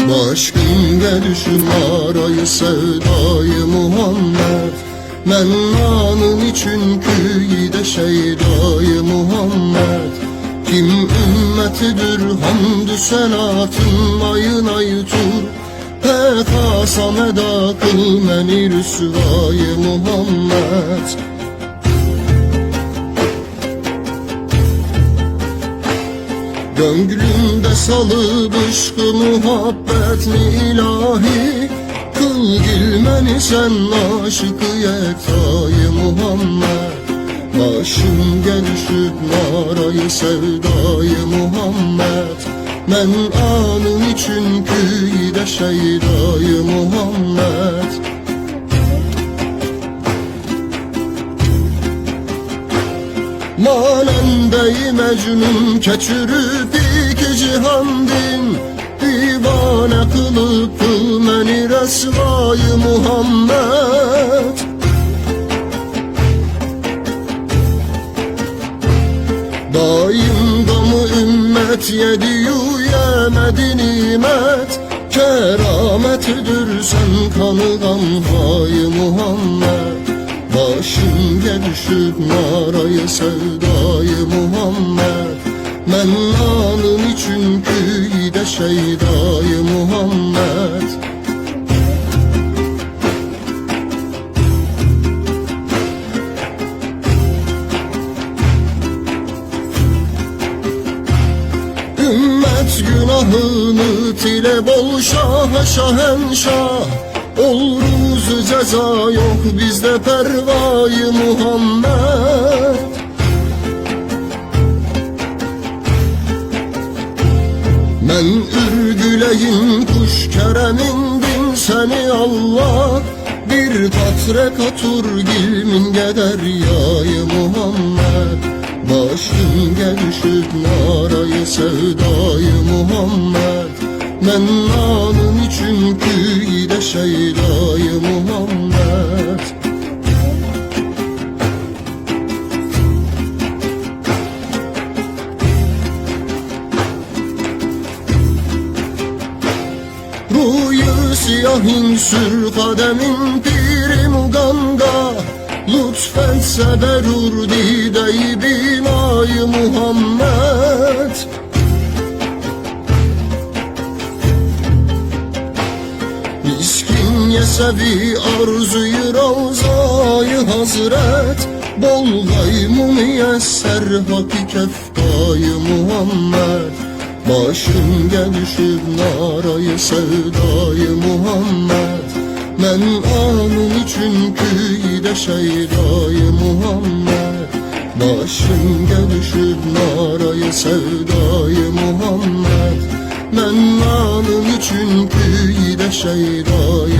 Başkınga düşüp arayı sevdayı Muhammed. Men anın için küyide şeydayı Muhammed. Kim ümmetidir hamdü senatın ayın ayıtur. Pek asam eda kıl meni rüsvayı Muhammed. Gönlümde salıp ışkı muhabbetni ilahi. Kıl gilmeni sen aşıkı yektayı Muhammed. Başım gelişip narayı sevdayı Muhammed. Men anın için küyde şeydayı Muhammed. Manendeyi mecnun keçürüp iki cihan din. Divane kılıp meni resvayı Muhammed. Daim gamı ümmet yediyu yemedi nimet. Kerametidir sen kanı gamhayı Muhammed. Başım gelişip narayı sevdayı Muhammed. Men anın için küyde şeydayı Muhammed. Ümmet günahını tile bol şah şahenşah. Ol ruzu ceza yok bizde pervayı Muhammed. Men ürgüleyim kuş keremin bin seni Allah. Bir katre katur gilmin geder yayı Muhammed. Başım gelişip narayı sevdayı Muhammed. Men anın için küyde şeydayı Muhammed. Ruyu siyahin sür kademin piri muganga. Lütfetse berur dideyi binayı Muhammed. Miskin yesevi arzuyu ravzayı hazret. Bol gaymı müyesser haki keftayı Muhammed. Başım gelişip narayı sevdayı Muhammed. Men anın için küyde şeydayı Muhammed. Başım gelişip narayı sevdayı Muhammed. Men anın için küyde şeydayı